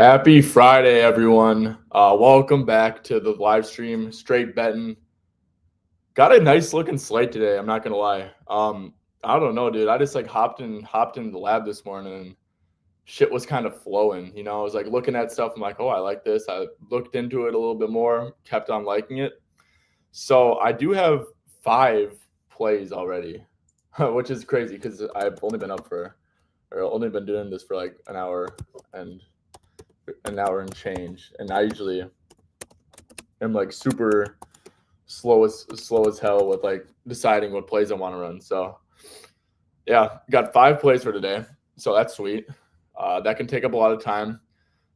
Happy Friday, everyone. Welcome back to the live stream, Straight Betting. Got a nice looking slate today, I'm not gonna lie. I don't know, dude. I just hopped in the lab this morning and shit was kind of flowing. I was looking at stuff, I'm like, oh, I like this. I looked into it a little bit more, kept on liking it. So I do have 5 plays already, which is crazy because I've only been doing this for like an hour and change, and I usually am super slow as hell with deciding what plays I want to run. So yeah, got 5 plays for today, so that's sweet. That can take up a lot of time.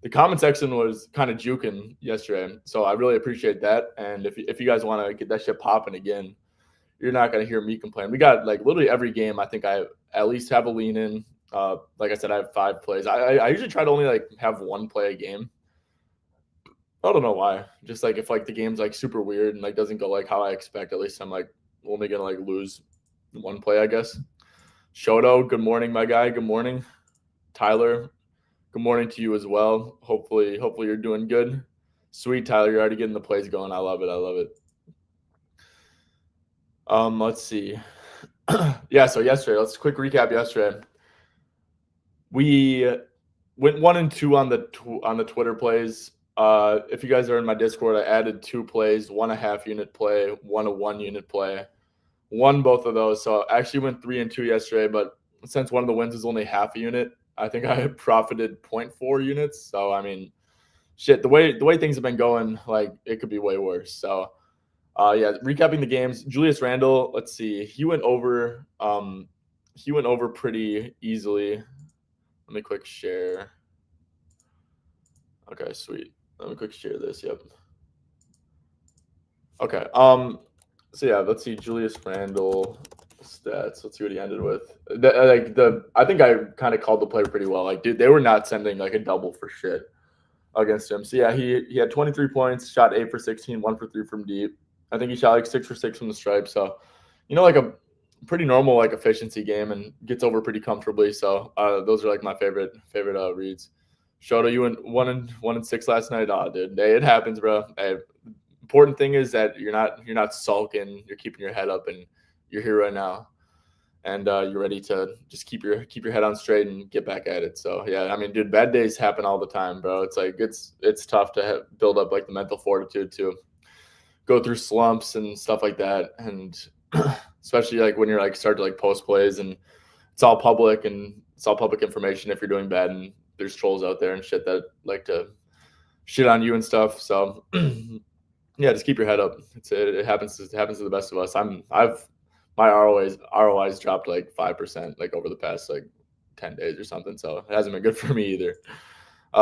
The comment section was kind of juking yesterday, so I really appreciate that. And if you guys want to get that shit popping again, you're not gonna hear me complain. We got literally every game. I think I at least have a lean in. Like I said, I have 5 plays. I usually try to only have 1 play a game. I don't know why. Just if the game's super weird and doesn't go how I expect, at least I'm only gonna lose 1 play, I guess. Shoto, good morning, my guy. Good morning. Tyler, good morning to you as well. Hopefully you're doing good. Sweet, Tyler, you're already getting the plays going. I love it. Let's see. Yeah, so yesterday, let's quick recap yesterday. We went 1 and 2 on the Twitter plays. If you guys are in my Discord, I added 2 plays, 1 a half unit play, 1 a 1 unit play. Won both of those. So I actually went 3 and 2 yesterday, but since one of the wins is only half a unit, I think I profited 0.4 units. So I mean, shit, the way things have been going, it could be way worse. So yeah, recapping the games. Julius Randle, let's see. He went over pretty easily. Let me quick share. Okay, sweet. Let me quick share this. Yep. Okay. So yeah, let's see Julius Randle stats. Let's see what he ended with. I think I kind of called the play pretty well. Dude, they were not sending a double for shit against him. So yeah, he had 23 points, shot 8 for 16, 1 for 3 from deep. I think he shot 6 for 6 from the stripe. So, a pretty normal efficiency game and gets over pretty comfortably. So those are my favorite reads. Shoto, you went 1 and 6 last night. Oh, dude, hey, it happens, bro. Hey, important thing is that you're not sulking. You're keeping your head up, and you're here right now, and you're ready to just keep your head on straight and get back at it. So yeah, I mean, dude, bad days happen all the time, bro. It's it's tough to build up the mental fortitude to go through slumps and stuff like that, and especially when you're start to post plays and it's all public information if you're doing bad, and there's trolls out there and shit that like to shit on you and stuff. So yeah, just keep your head up. It happens to the best of us. My ROI's dropped 5% over the past 10 days or something. So it hasn't been good for me either.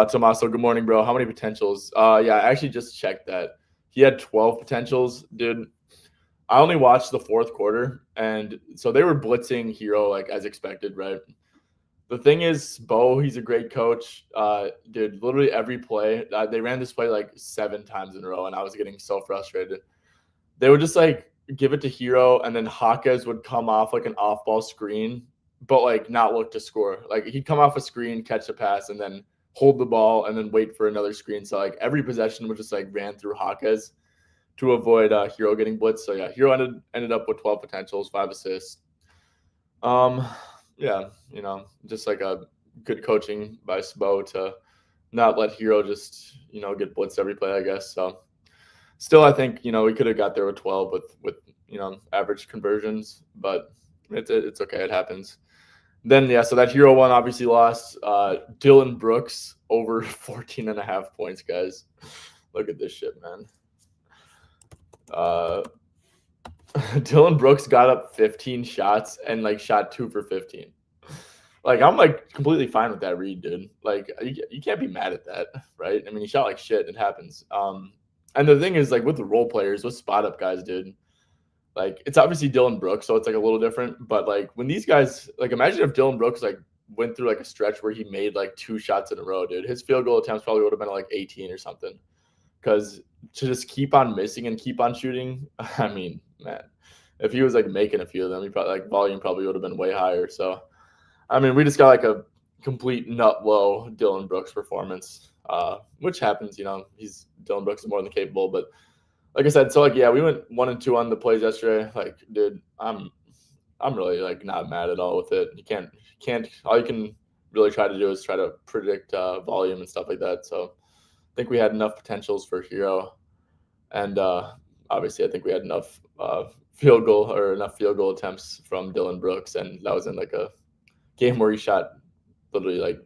Tommaso, good morning, bro. How many potentials? Yeah, I actually just checked that. He had 12 potentials, dude. I only watched the 4th quarter, and so they were blitzing Hero as expected, right? The thing is, Bo, he's a great coach. Dude, literally every play, they ran this play 7 times in a row, and I was getting so frustrated. They would just give it to Hero, and then Hawkes would come off an off-ball screen, but not look to score. He'd come off a screen, catch the pass, and then hold the ball, and then wait for another screen. So every possession would just ran through Hawkes to avoid Hero getting blitzed. So yeah, Hero ended up with 12 potentials, 5 assists. Yeah, just a good coaching by Spo to not let Hero just, get blitzed every play, I guess. So still, I think, we could have got there with 12 with average conversions, but it's okay. It happens. Then, yeah, so that Hero one obviously lost. Dylan Brooks over 14.5 points, guys. Look at this shit, man. Dylan Brooks got up 15 shots and shot 2 for 15. I'm completely fine with that read, dude. You can't be mad at that, right? I mean, he shot shit. It happens. And the thing is, with the role players, with spot up guys, dude, it's obviously Dylan Brooks, so it's a little different. But when these guys, imagine if Dylan Brooks went through a stretch where he made 2 shots in a row, dude. His field goal attempts probably would have been 18 or something. Because to just keep on missing and keep on shooting, I mean, man, if he was making a few of them, he probably volume probably would have been way higher. So, I mean, we just got a complete nut low Dylan Brooks performance. which happens. Dylan Brooks is more than capable. But like I said, so like yeah, we went 1-2 on the plays yesterday. Like, dude, I'm really like not mad at all with it. You can't all you can really try to do is try to predict volume and stuff like that. So I think we had enough potentials for Hero, and obviously I think we had enough field goal attempts from Dylan Brooks, and that was in like a game where he shot literally like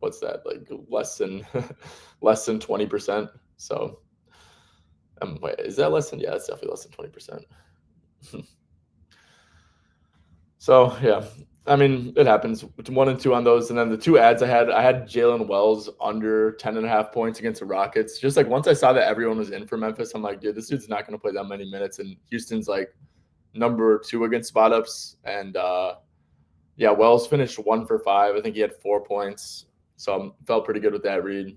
what's that, like less than less than 20%. So wait, is that less than? Yeah, it's definitely less than 20%. So yeah, I mean it happens. 1-2 on those, and then the two ads I had Jalen Wells under 10.5 points against the Rockets. Just like once I saw that everyone was in for Memphis, I'm like, dude, this dude's not going to play that many minutes, and Houston's like number 2 against spot ups, and yeah, Wells finished 1 for 5. I think he had 4 points, so I felt pretty good with that read.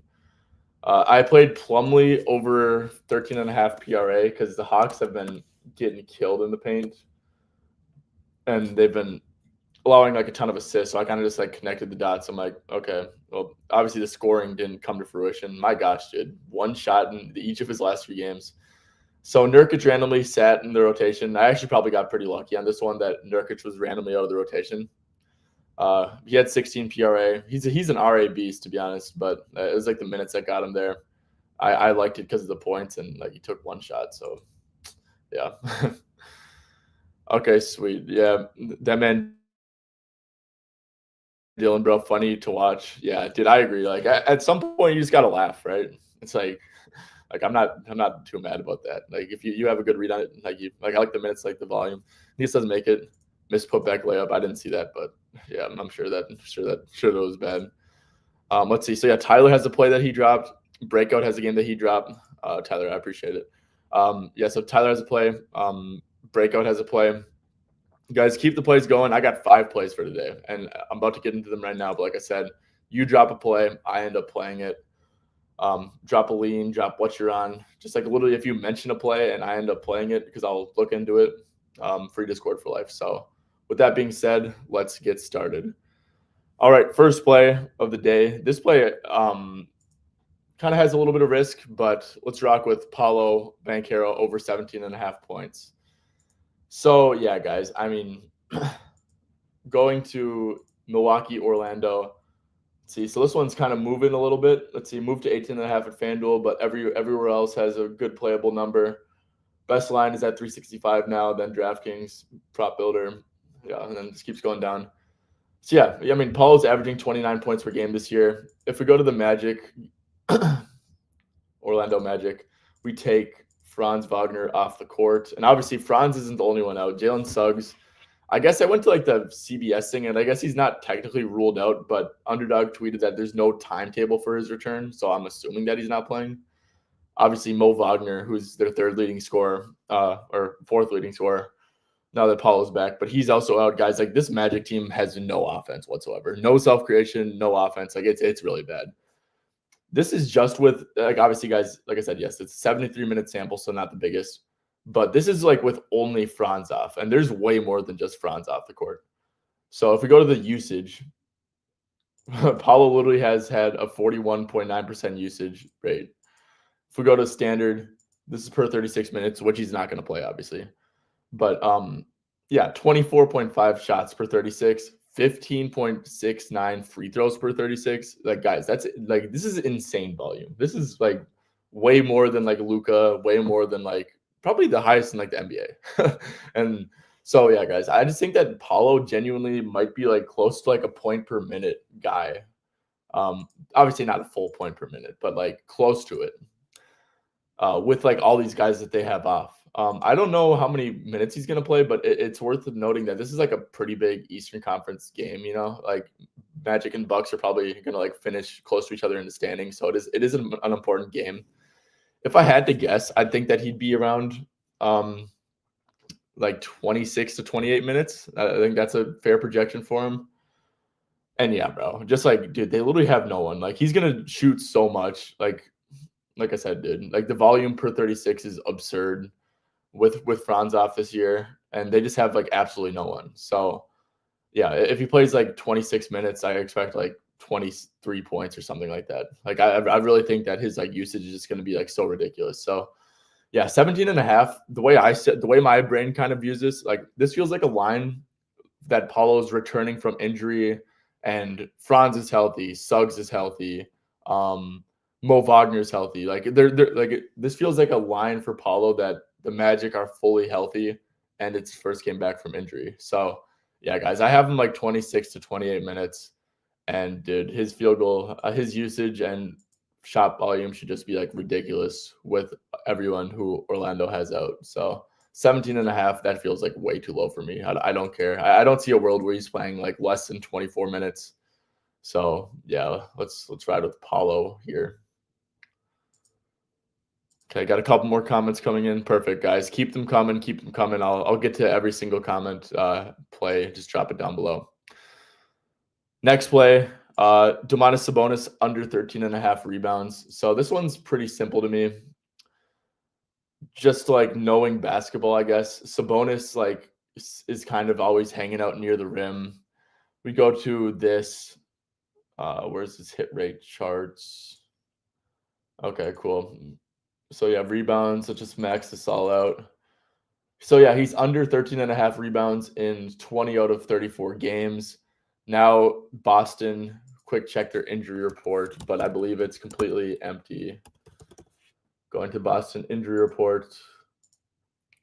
I played Plumlee over 13.5 PRA because the Hawks have been getting killed in the paint, and they've been allowing like a ton of assists. So I kind of just like connected the dots. I'm like, okay, well, obviously the scoring didn't come to fruition. My gosh, dude, 1 shot in each of his last 3 games. So Nurkic randomly sat in the rotation. I actually probably got pretty lucky on this one that Nurkic was randomly out of the rotation. He had 16 PRA. He's an RA beast, to be honest, but it was like the minutes that got him there. I liked it because of the points, and like he took 1 shot. So yeah. Okay, sweet. Yeah, that man Dylan, bro, funny to watch. Yeah, dude, I agree. Like at some point, you just gotta laugh, right? It's like I'm not too mad about that. Like if you have a good read on it, I like the minutes, like the volume. He just doesn't make it. Missed putback layup. I didn't see that, but yeah, I'm sure that was bad. Let's see. So yeah, Tyler has a play that he dropped. Breakout has a game that he dropped. Tyler, I appreciate it. Yeah, so Tyler has a play. Breakout has a play. Guys, keep the plays going. I got 5 plays for today, and I'm about to get into them right now. But like I said, you drop a play, I end up playing it. Drop a lean, drop what you're on. Just like literally, if you mention a play and I end up playing it because I'll look into it, free Discord for life. So with that being said, let's get started. All right, first play of the day. This play kind of has a little bit of risk, but let's rock with Paulo Banchero over 17.5 points. So yeah, guys, I mean, going to Milwaukee, Orlando. Let's see, so this one's kind of moving a little bit. Let's see, move to 18.5 at FanDuel, but everywhere else has a good playable number. Best line is at 365 now, then DraftKings, Prop Builder. Yeah, and then it just keeps going down. So yeah, I mean, Paulo's averaging 29 points per game this year. If we go to the Magic, Orlando Magic, we take Franz Wagner off the court. And obviously, Franz isn't the only one out. Jalen Suggs, I guess I went to like the CBS thing, and I guess he's not technically ruled out, but Underdog tweeted that there's no timetable for his return. So I'm assuming that he's not playing. Obviously, Mo Wagner, who's their 3rd leading scorer, or 4th leading scorer, now that Paulo's back, but he's also out. Guys, like this Magic team has no offense whatsoever. No self-creation, no offense. Like it's really bad. This is just with like obviously, guys, like I said, yes, it's a 73-minute sample, so not the biggest. But this is like with only Franz off, and there's way more than just Franz off the court. So if we go to the usage, Paulo literally has had a 41.9% usage rate. If we go to standard, this is per 36 minutes, which he's not going to play, obviously. But yeah, 24.5 shots per 36, 15.69 free throws per 36. Like guys, that's like this is insane volume. This is like way more than like Luka, way more than like probably the highest in like the NBA. And so yeah, guys, I just think that Paulo genuinely might be like close to like a point per minute guy. Obviously not a full point per minute, but like close to it. With like all these guys that they have off. I don't know how many minutes he's going to play, but it's worth noting that this is like a pretty big Eastern Conference game, like Magic and Bucks are probably going to like finish close to each other in the standings. So it is an important game. If I had to guess, I'd think that he'd be around like 26 to 28 minutes. I think that's a fair projection for him. And yeah, bro, just like, dude, they literally have no one. Like he's going to shoot so much. Like I said, dude, like the volume per 36 is absurd with Franz off this year, and they just have like absolutely no one. So yeah, if he plays like 26 minutes, I expect like 23 points or something like that. Like I really think that his like usage is just going to be like so ridiculous. So yeah, 17.5. The way my brain kind of views this, like this feels like a line that Paulo's returning from injury and Franz is healthy, Suggs is healthy, Mo Wagner's healthy. Like they're like this feels like a line for Paulo that the Magic are fully healthy and it's first came back from injury. So yeah, guys, I have him like 26 to 28 minutes. And dude, his field goal, his usage and shot volume should just be like ridiculous with everyone who Orlando has out. So 17.5, that feels like way too low for me. I don't care. I don't see a world where he's playing like less than 24 minutes. So yeah, let's ride with Paulo here. Okay, got a couple more comments coming in. Perfect, guys. Keep them coming. Keep them coming. I'll get to every single comment play. Just drop it down below. Next play, Domantas Sabonis under 13.5 rebounds. So this one's pretty simple to me. Just like knowing basketball, I guess. Sabonis like is kind of always hanging out near the rim. We go to this. Where's his hit rate charts? Okay, cool. So yeah, rebounds. Let's just max this all out. So yeah, he's under 13.5 rebounds in 20 out of 34 games. Now Boston, quick check their injury report, but I believe it's completely empty. Going to Boston injury report.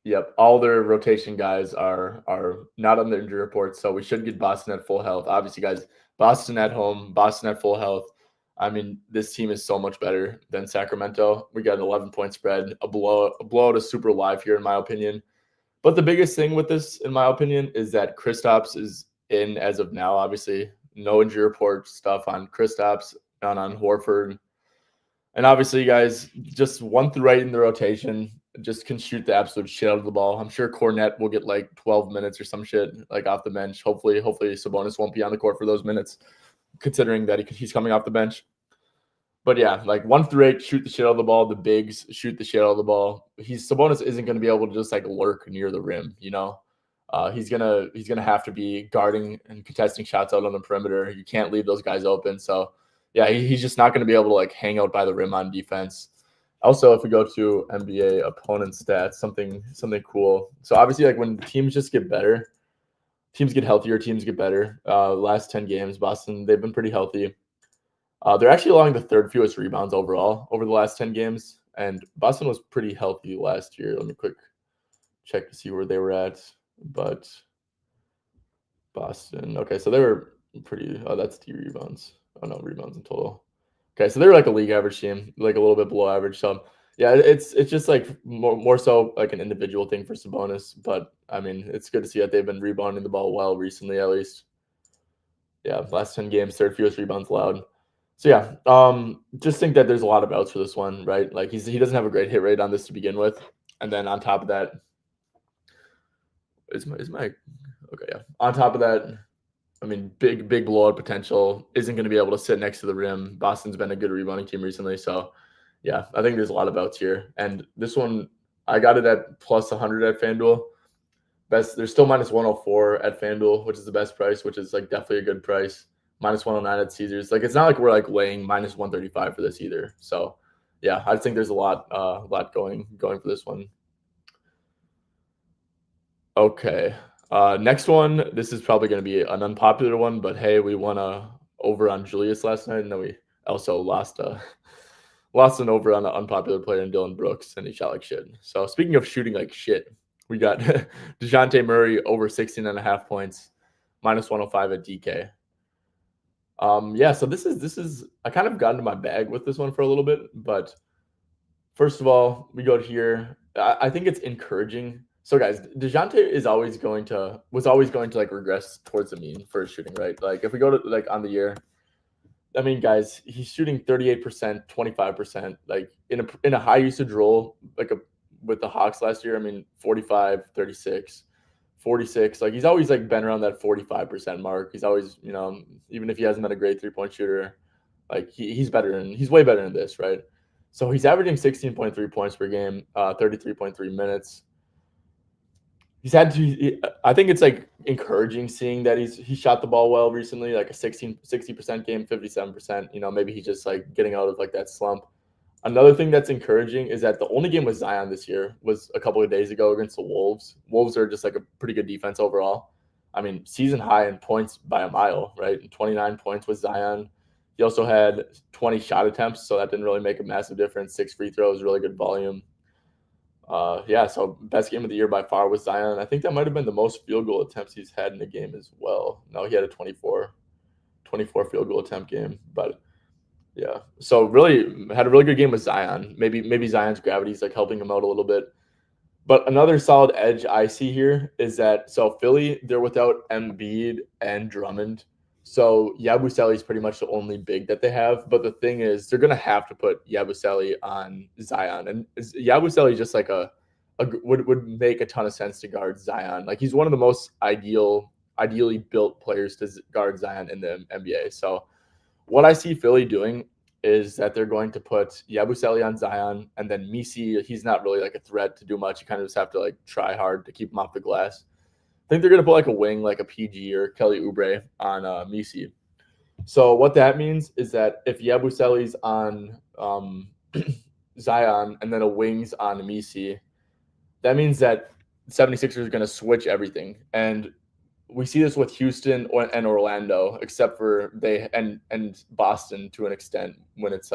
Yep, all their rotation guys are not on the injury report, so we should get Boston at full health. Obviously, guys, Boston at home, Boston at full health. I mean, this team is so much better than Sacramento. We got an 11-point spread. A blowout is super live here, in my opinion. But the biggest thing with this, in my opinion, is that Kristaps is in as of now. Obviously, no injury report stuff on Kristaps, not on Horford. And obviously, guys, just 1 through 8 in the rotation, just can shoot the absolute shit out of the ball. I'm sure Cornette will get like 12 minutes or some shit like off the bench. Hopefully Sabonis won't be on the court for those minutes, considering that he's coming off the bench. But yeah, like 1 through 8, shoot the shit out of the ball. The bigs shoot the shit out of the ball. Sabonis isn't going to be able to just like lurk near the rim, you know. He's gonna have to be guarding and contesting shots out on the perimeter. You can't leave those guys open. So yeah, he's just not going to be able to like hang out by the rim on defense. Also, if we go to NBA opponent stats, something cool. So obviously, like when teams just get better, teams get healthier, teams get better. Last 10 games, Boston, they've been pretty healthy. They're actually allowing the third fewest rebounds overall over the last 10 games. And Boston was pretty healthy last year. Let me quick check to see where they were at. But Boston, okay, so they were pretty, that's D rebounds. Oh, no, rebounds in total. Okay, so they were like a league average team, like a little bit below average. So yeah, it's just like more so like an individual thing for Sabonis. But I mean, it's good to see that they've been rebounding the ball well recently, at least. Yeah, last 10 games, third fewest rebounds allowed. So yeah, just think that there's a lot of outs for this one, right? Like he doesn't have a great hit rate on this to begin with, and then on top of that, is my okay, yeah. On top of that, I mean, big blowout potential. Isn't going to be able to sit next to the rim. Boston's been a good rebounding team recently, so yeah, I think there's a lot of outs here. And this one, I got it at plus 100 at FanDuel. There's still minus 104 at FanDuel, which is the best price, which is like definitely a good price. Minus 109 at Caesars. Like it's not like we're like laying minus 135 for this either. So yeah, I think there's a lot going for this one. Okay. Next one, this is probably going to be an unpopular one, but hey, we won over on Julius last night, and then we also lost an over on an unpopular player in Dylan Brooks, and he shot like shit. So speaking of shooting like shit, we got DeJounte Murray over 16.5 points, minus 105 at DK. Yeah, so this is I kind of got into my bag with this one for a little bit, but first of all, we go here. I think it's encouraging. So guys, DeJounte was always going to like regress towards the mean for his shooting, right? Like if we go to like on the year, I mean, guys, he's shooting 38%, 25%, like in a high usage role, like with the Hawks last year. I mean, 45, 36, 46. Like he's always like been around that 45% mark. He's always, you know, even if he hasn't been a great 3-point shooter, like he's way better than this, right? So he's averaging 16.3 points per game, 33.3 minutes. He's had to. I think it's like encouraging seeing that he shot the ball well recently, like a 60% game, 57%. Maybe he's just like getting out of like that slump. Another thing that's encouraging is that the only game with Zion this year was a couple of days ago against the Wolves. Wolves are just like a pretty good defense overall. I mean, season high in points by a mile, right? 29 points with Zion. He also had 20 shot attempts, so that didn't really make a massive difference. 6 free throws, really good volume. Yeah, so best game of the year by far was Zion. I think that might have been the most field goal attempts he's had in a game as well. No, he had a 24 field goal attempt game, but yeah. So really had a really good game with Zion. Maybe Zion's gravity is like helping him out a little bit. But another solid edge I see here is that Philly, they're without Embiid and Drummond. So Yabusele is pretty much the only big that they have. But the thing is, they're gonna have to put Yabusele on Zion, and Yabusele is just like would make a ton of sense to guard Zion. Like he's one of the most ideally built players to guard Zion in the NBA. So what I see Philly doing is that they're going to put Yabusele on Zion, and then Misi, he's not really like a threat to do much. You kind of just have to like try hard to keep him off the glass. I think they're going to put like a wing, like a PG or Kelly Oubre on Misi. So what that means is that if Yabusele's on Zion and then a wing's on Misi, that means that 76ers are going to switch everything. And we see this with Houston and Orlando, except for they and Boston to an extent when it's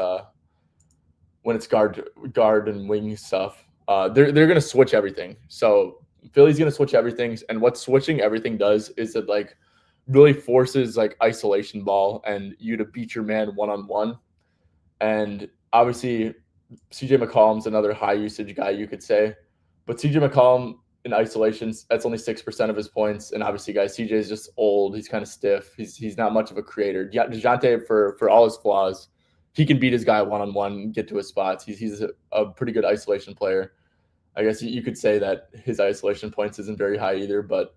guard and wing stuff. They're gonna switch everything. So Philly's gonna switch everything, and what switching everything does is it like really forces like isolation ball and you to beat your man one on one. And obviously, CJ McCollum's another high usage guy, you could say. But CJ McCollum in isolations, that's only 6% of his points. And obviously, guys, CJ is just old. He's kind of stiff. He's not much of a creator. Yeah, DeJounte, for all his flaws, he can beat his guy one on one, get to his spots. He's a pretty good isolation player. I guess you could say that his isolation points isn't very high either, but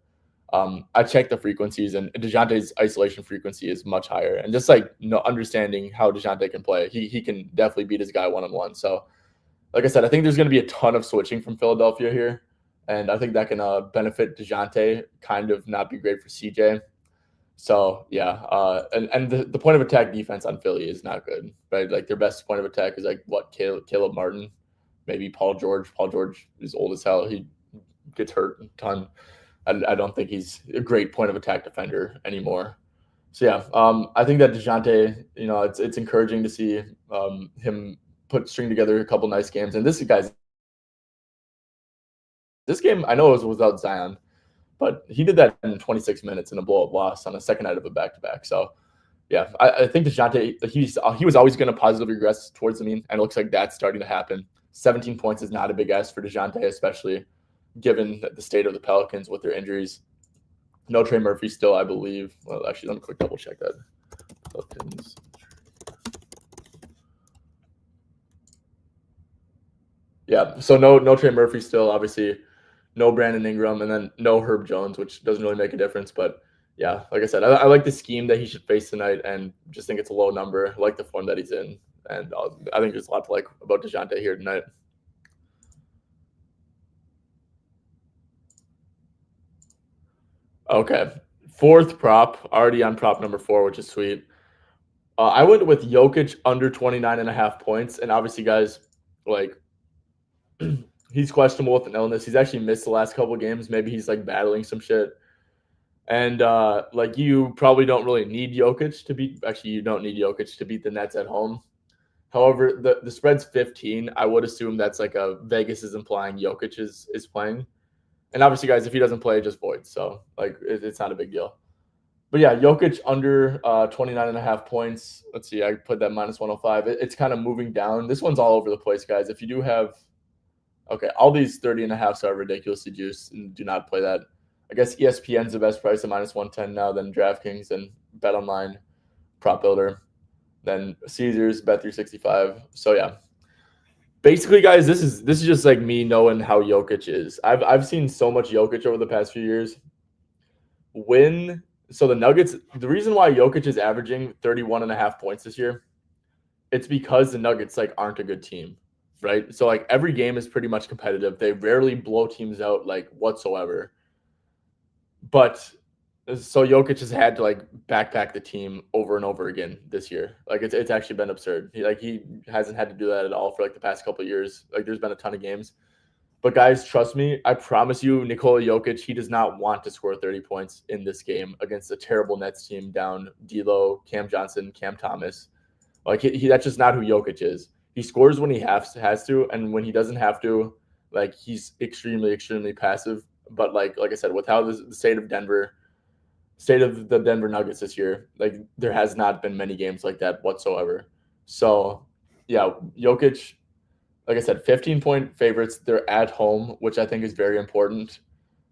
I checked the frequencies, and DeJounte's isolation frequency is much higher. And just like understanding how DeJounte can play, he can definitely beat his guy one on one. So, like I said, I think there's going to be a ton of switching from Philadelphia here, and I think that can benefit DeJounte, kind of not be great for CJ. So yeah, and the point of attack defense on Philly is not good, right? Like their best point of attack is like what Caleb Martin, maybe Paul George. Paul George is old as hell. He gets hurt a ton. I don't think he's a great point of attack defender anymore. So yeah, I think that DeJounte, it's encouraging to see him string together a couple nice games. And this game, I know it was without Zion, but he did that in 26 minutes in a blowout loss on the second night of a back-to-back. So yeah, I think DeJounte, he was always going to positively regress towards the mean, and it looks like that's starting to happen. 17 points is not a big ask for DeJounte, especially given the state of the Pelicans with their injuries. No Trey Murphy still, I believe. Well, actually, let me quick double check that. Pelicans. Yeah, so no Trey Murphy still, obviously. No Brandon Ingram, and then no Herb Jones, which doesn't really make a difference. But yeah, like I said, I like the scheme that he should face tonight, and just think it's a low number. I like the form that he's in, and I think there's a lot to like about DeJounte here tonight. Okay, fourth prop, already on prop number 4, which is sweet. I went with Jokic under 29.5 points, and obviously, guys, like he's questionable with an illness. He's actually missed the last couple of games. Maybe he's like battling some shit. And like you probably don't really need Jokic to beat. Actually, you don't need Jokic to beat the Nets at home. However, the spread's 15. I would assume that's like a Vegas is implying Jokic is playing. And obviously, guys, if he doesn't play, just void. So like it's not a big deal. But yeah, Jokic under 29.5 points. Let's see, I put that minus 105. It's kind of moving down. This one's all over the place, guys. If you do have, okay, all these 30.5s are ridiculously juiced, and do not play that. I guess ESPN's the best price at minus 110 now, then DraftKings and BetOnline, Prop Builder, then Caesars, Bet365. So yeah, basically, guys, this is just like me knowing how Jokic is. I've seen so much Jokic over the past few years. So the Nuggets, the reason why Jokic is averaging 31.5 points this year, it's because the Nuggets like aren't a good team, right? So like every game is pretty much competitive. They rarely blow teams out like whatsoever. But so Jokic has had to like backpack the team over and over again this year. Like it's actually been absurd. He hasn't had to do that at all for like the past couple of years. Like there's been a ton of games. But guys, trust me, I promise you, Nikola Jokic, he does not want to score 30 points in this game against a terrible Nets team down D'Lo, Cam Johnson, Cam Thomas. Like that's just not who Jokic is. He scores when he has to, and when he doesn't have to, like he's extremely passive. But like I said, with how the state of the Denver Nuggets this year, like there has not been many games like that whatsoever. So yeah, Jokic, like I said, 15-point favorites. They're at home, which I think is very important.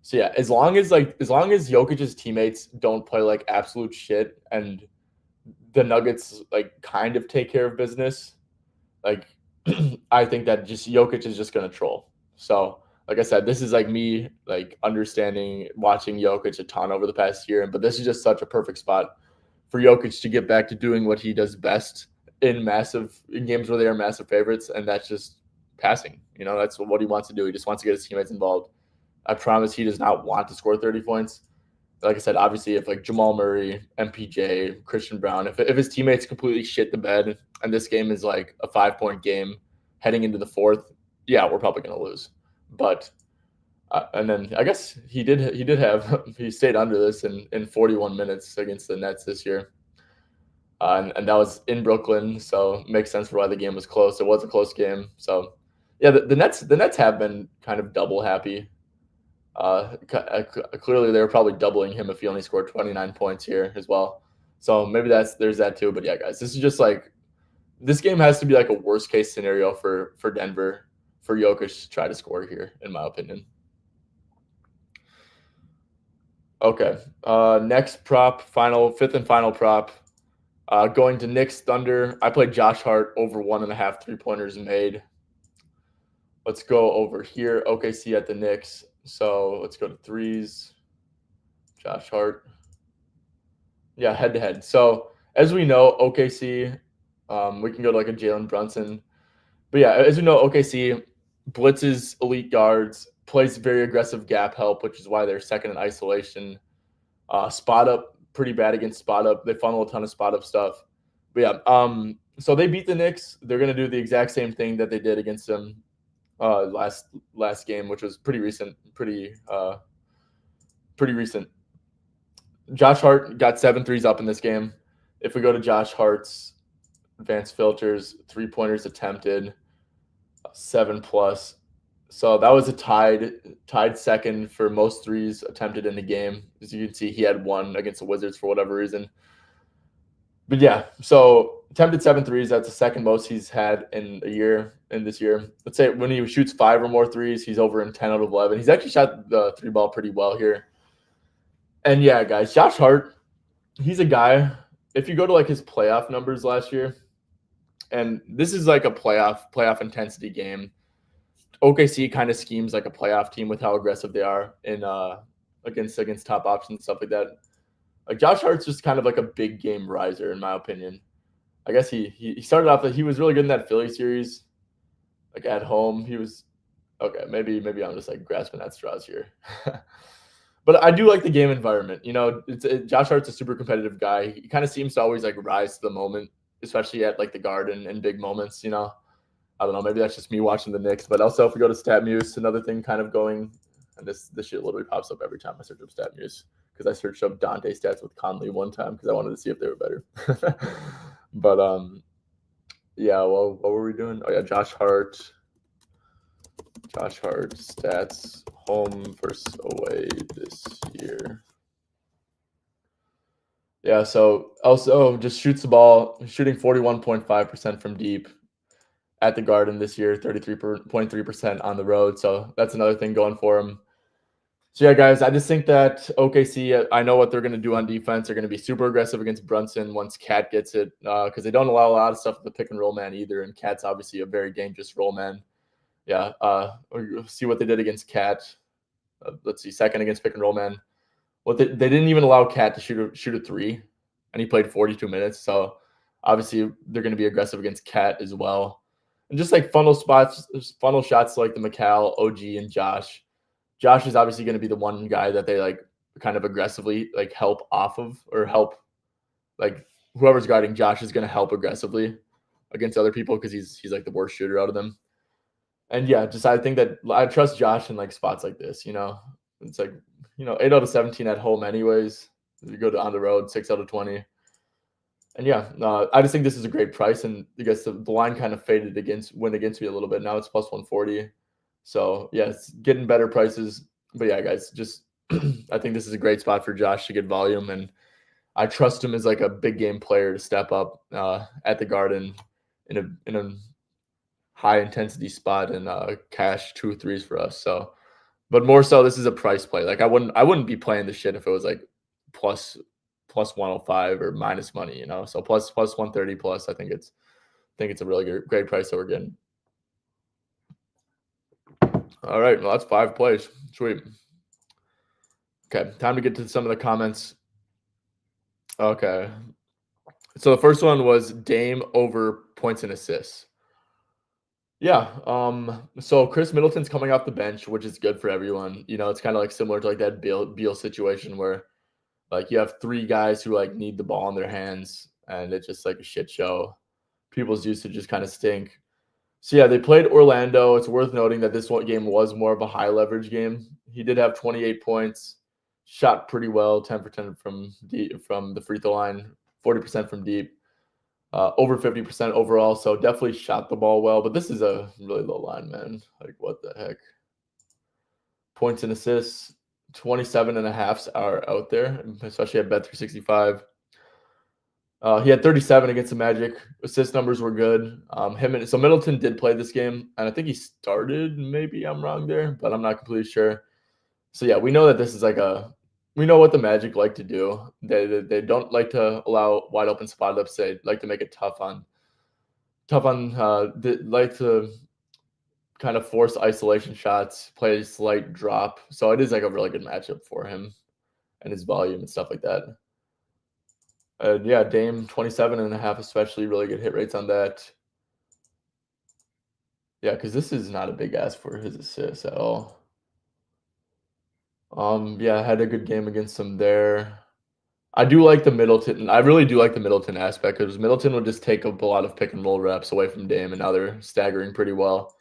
So yeah, as long as Jokic's teammates don't play like absolute shit and the Nuggets like kind of take care of business, like I think that just Jokic is just gonna troll. So like I said, this is like me like understanding watching Jokic a ton over the past year, but this is just such a perfect spot for Jokic to get back to doing what he does best in games where they are massive favorites, and that's just passing. That's what he wants to do. He just wants to get his teammates involved. I promise he does not want to score 30 points. Like I said, obviously, if like Jamal Murray, MPJ, Christian Brown, if his teammates completely shit the bed and this game is like a 5-point game heading into the fourth, yeah, we're probably going to lose. But and then I guess he stayed under this in 41 minutes against the Nets this year. And that was in Brooklyn, so it makes sense for why the game was close. It was a close game. So yeah, the Nets have been kind of double happy. Clearly they were probably doubling him if he only scored 29 points here as well. So maybe there's that too. But yeah, guys, this is just like this game has to be like a worst case scenario for Denver for Jokic to try to score here, in my opinion. Okay. Next prop, fifth and final prop. Going to Knicks Thunder. I played Josh Hart over 1.5 3-pointers made. Let's go over here. OKC at the Knicks. So let's go to threes. Josh Hart. Yeah, head to head. So as we know, OKC, we can go to like a Jalen Brunson. But yeah, as we know, OKC blitzes elite guards, plays very aggressive gap help, which is why they're second in isolation. Spot up, pretty bad against spot up. They funnel a ton of spot up stuff. But yeah, so they beat the Knicks. They're going to do the exact same thing that they did against them last game, which was pretty recent. Pretty recent. Josh Hart got 7 threes up in this game. If we go to Josh Hart's advanced filters, 3-pointers attempted, 7+. So that was a tied second for most threes attempted in the game. As you can see, he had 1 against the Wizards for whatever reason. But yeah, so attempted 7 threes. That's the second most he's had in this year. Let's say when he shoots 5 or more threes, he's over in 10 out of 11. He's actually shot the 3-ball pretty well here. And yeah, guys, Josh Hart, he's a guy, if you go to like his playoff numbers last year, and this is like a playoff intensity game. OKC kind of schemes like a playoff team with how aggressive they are in against top options and stuff like that. Like Josh Hart's just kind of like a big game riser, in my opinion. I guess he started off that he was really good in that Philly series, like at home. He was okay. Maybe I'm just like grasping at straws here. But I do like the game environment. Josh Hart's a super competitive guy. He kind of seems to always like rise to the moment, especially at like the Garden and big moments. I don't know. Maybe that's just me watching the Knicks. But also, if we go to StatMuse, another thing kind of going, and this shit literally pops up every time I search up StatMuse because I searched up Dante stats with Conley one time because I wanted to see if they were better. But yeah. Well, what were we doing? Oh yeah, Josh Hart stats, home versus away this year. Yeah, so also just shoots the ball, shooting 41.5% from deep at the Garden this year, 33.3% on the road. So that's another thing going for him. So yeah, guys, I just think that OKC, I know what they're going to do on defense. They're going to be super aggressive against Brunson once Cat gets it because they don't allow a lot of stuff with the pick and roll man either. And Cat's obviously a very dangerous roll man. Yeah, see what they did against Cat. Let's see, second against pick and roll man. They didn't even allow Cat to shoot a 3, and he played 42 minutes. So obviously they're going to be aggressive against Cat as well, and just like funnel shots like the McCall, OG, and Josh. Josh is obviously going to be the one guy that they like kind of aggressively like help off of or help like whoever's guarding Josh is going to help aggressively against other people because he's like the worst shooter out of them. And yeah, just I think that I trust Josh in like spots like this. It's like 8 out of 17 at home anyways. You go on the road 6 out of 20. And yeah, I just think this is a great price, and I guess the line kind of went against me a little bit. Now it's plus 140. So yeah, it's getting better prices. But yeah, guys, just I think this is a great spot for Josh to get volume, and I trust him as like a big game player to step up at the Garden in a high intensity spot and cash 2 threes for us. So, but more so, this is a price play. Like I wouldn't be playing the shit if it was like plus 105 or minus money. So plus 130 plus. I think it's a really great price that we're getting. All right, well that's 5 plays. Sweet. Okay, time to get to some of the comments. Okay, so the first one was Dame over points and assists. Yeah. So Chris Middleton's coming off the bench, which is good for everyone. It's kind of like similar to like that Beal situation where like you have 3 guys who like need the ball in their hands, and it's just like a shit show. People's usage just kind of stink. So yeah, they played Orlando. It's worth noting that this game was more of a high leverage game. He did have 28 points, shot pretty well, 10 for 10 from the free throw line, 40% from deep. Over 50% overall, so definitely shot the ball well. But this is a really low line, man. Like, what the heck? Points and assists, 27.5 are out there, especially at Bet365. He had 37 against the Magic. Assist numbers were good. So Middleton did play this game, and I think he started. Maybe I'm wrong there, but I'm not completely sure. So yeah, we know that this is we know what the Magic like to do. They don't like to allow wide open spot ups. They like to make it tough on. They like to kind of force isolation shots, play a slight drop. So it is like a really good matchup for him and his volume and stuff like that. Yeah, Dame 27.5, especially really good hit rates on that. Yeah, because this is not a big ask for his assists at all. Yeah, I had a good game against him there. I do like the Middleton. I really do like the Middleton aspect because Middleton would just take up a lot of pick and roll reps away from Dame, and now they're staggering pretty well.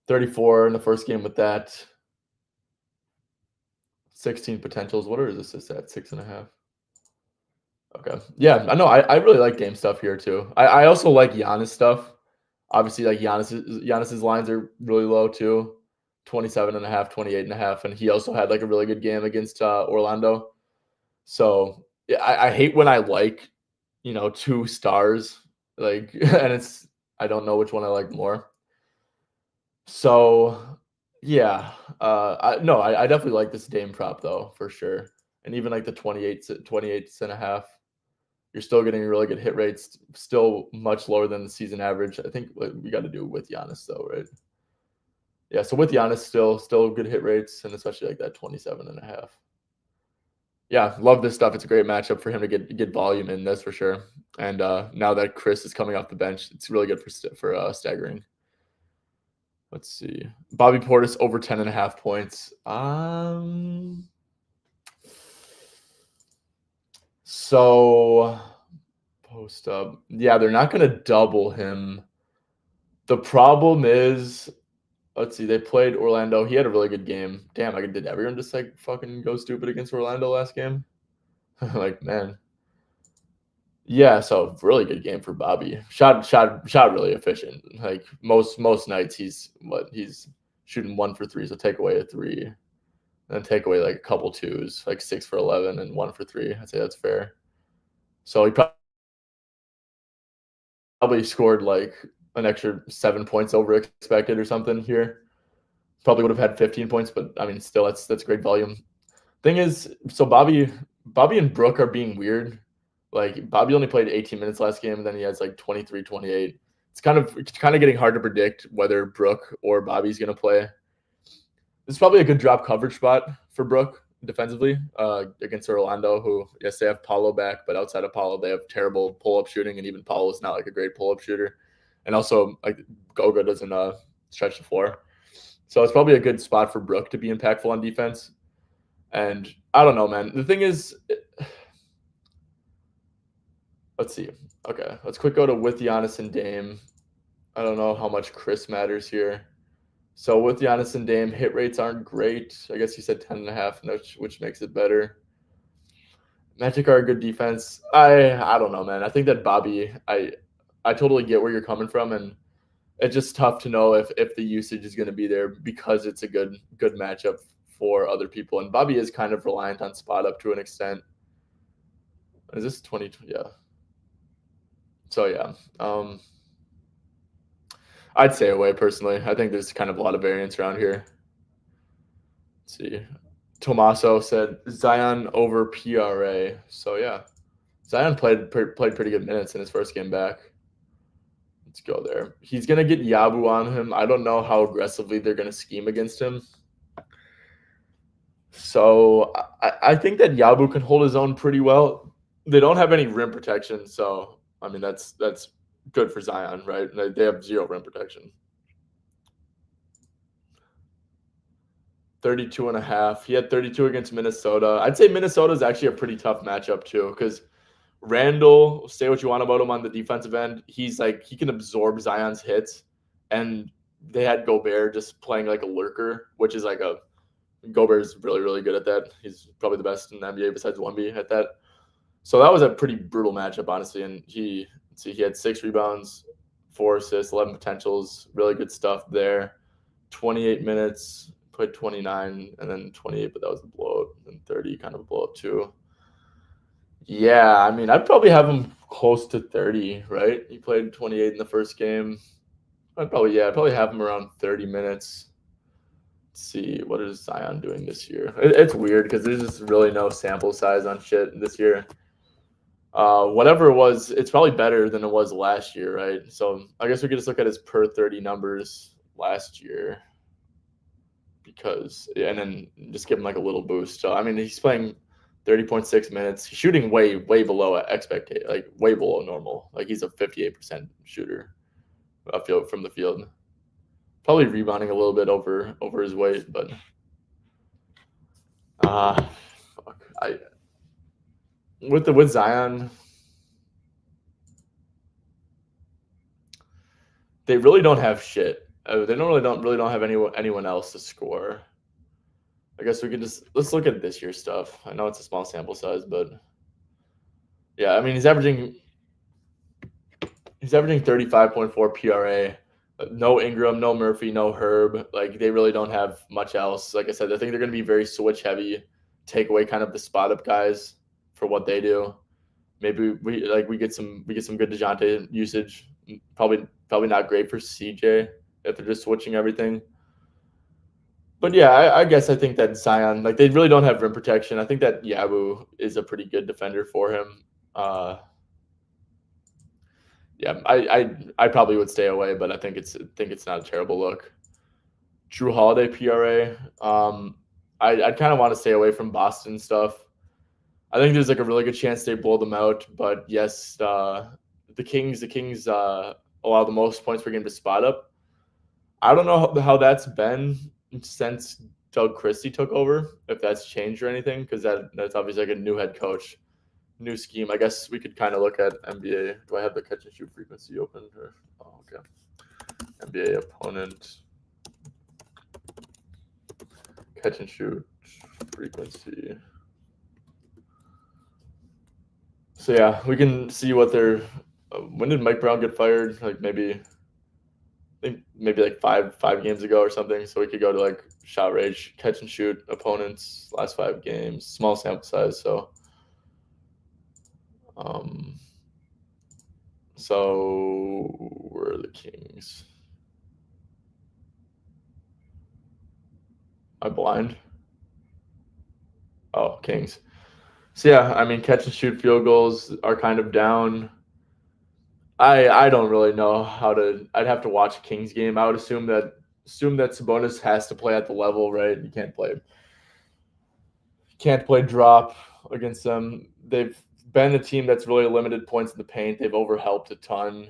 34 in the first game with that. 16 potentials. What are his assists at? 6.5. Okay. Yeah, I know. I really like Dame stuff here too. I also like Giannis stuff. Obviously, like Giannis's lines are really low too. 27.5, 28.5, and he also had like a really good game against Orlando. So yeah, I hate when I like 2 stars, like and I don't know which one I like more. So yeah, I definitely like this Dame prop though for sure, and even like the 28.5. You're still getting really good hit rates, still much lower than the season average. I think we got to do with Giannis though, right? Yeah, so with Giannis, still good hit rates, and especially like that 27.5. Yeah, love this stuff. It's a great matchup for him to get volume in, that's for sure. And now that Chris is coming off the bench, it's really good for staggering. Let's see, Bobby Portis over 10.5 points. So post up, yeah, they're not going to double him. The problem is, let's see, they played Orlando. He had a really good game. Damn, did everyone just like fucking go stupid against Orlando last game? Like, man. Yeah, so really good game for Bobby. Shot really efficient. Like most nights he's shooting 1 for 3, so take away a 3. And then take away like a couple 2s, like 6 for 11 and 1 for 3. I'd say that's fair. So he probably scored like an extra 7 points over expected or something here. Probably would have had 15 points, but I mean, still, that's great volume. Thing is, so Bobby and Brook are being weird. Like Bobby only played 18 minutes last game, and then he has like 23, 28. It's kind of getting hard to predict whether Brook or Bobby's gonna play. This is probably a good drop coverage spot for Brook defensively against Orlando, who yes they have Paulo back, but outside of Paulo they have terrible pull-up shooting, and even Paulo is not like a great pull-up shooter, and also like Goga doesn't stretch the floor. So it's probably a good spot for Brook to be impactful on defense. And I don't know, man. The thing is, let's see. Okay, let's quick go to with Giannis and Dame. I don't know how much Chris matters here. So with Giannis and Dame, hit rates aren't great. I guess you said 10.5, which makes it better. Magic are a good defense. I don't know, man. I think that Bobby, I totally get where you're coming from, and it's just tough to know if the usage is going to be there because it's a good matchup for other people. And Bobby is kind of reliant on spot up to an extent. Is this 20? Yeah. So yeah, I'd stay away personally. I think there's kind of a lot of variance around here. Let's see. Tommaso said Zion over PRA. So yeah, Zion played pretty good minutes in his first game back. Let's go there. He's gonna get Yabu on him. I don't know how aggressively they're gonna scheme against him. So I think that Yabu can hold his own pretty well. They don't have any rim protection, so I mean that's good for Zion, right? They have 0 rim protection. 32.5. He had 32 against Minnesota. I'd say Minnesota is actually a pretty tough matchup too, because Randall, say what you want about him on the defensive end, he's like he can absorb Zion's hits, and they had Gobert just playing like a lurker, which is like Gobert's really good at that. He's probably the best in the NBA besides Wemby at that. So that was a pretty brutal matchup, honestly. And he had 6 rebounds, 4 assists, 11 potentials, really good stuff there. 28 minutes, played 29, and then 28, but that was a blowout, and 30, kind of a blowout too. Yeah, I mean, I'd probably have him close to 30, right? He played 28 in the first game. I'd probably have him around 30 minutes. Let's see, what is Zion doing this year? It's weird because there's just really no sample size on shit this year. Whatever it was, it's probably better than it was last year, right? So I guess we could just look at his per 30 numbers last year, and then just give him like a little boost. So I mean, he's playing 30.6 minutes. He's shooting way below expectation, like way below normal. Like he's a 58% shooter from the field. Probably rebounding a little bit over his weight, but with Zion, they really don't have shit. They don't really have anyone else to score. I guess we could let's look at this year's stuff. I know it's a small sample size, but yeah, I mean he's averaging 35.4 PRA. No Ingram, no Murphy, no Herb. Like they really don't have much else. Like I said, I think they're going to be very switch heavy, take away kind of the spot up guys for what they do. Maybe we get some good DeJounte usage. Probably not great for CJ if they're just switching everything. But yeah, I guess I think that Zion, like they really don't have rim protection. I think that Yabu is a pretty good defender for him. Yeah, I probably would stay away, but I think it's not a terrible look. Drew Holiday PRA. I kind of want to stay away from Boston stuff. I think there's like a really good chance they blow them out, but yes, the Kings allow the most points per game to spot up. I don't know how that's been since Doug Christie took over, if that's changed or anything, because that's obviously like a new head coach. New scheme. I guess we could kind of look at NBA. Do I have the catch and shoot frequency open? Okay. NBA opponent catch and shoot frequency. So yeah, we can see what they're. When did Mike Brown get fired? Like maybe like five games ago or something. So we could go to like shot rage, catch and shoot opponents last 5 games. Small sample size, so. So where are the Kings? Am I blind? Oh, Kings. So yeah, I mean catch and shoot field goals are kind of down. I don't really know how to. I'd have to watch a Kings game. I would assume that Sabonis has to play at the level, right? You can't play drop against them. They've been a team that's really limited points in the paint. They've overhelped a ton.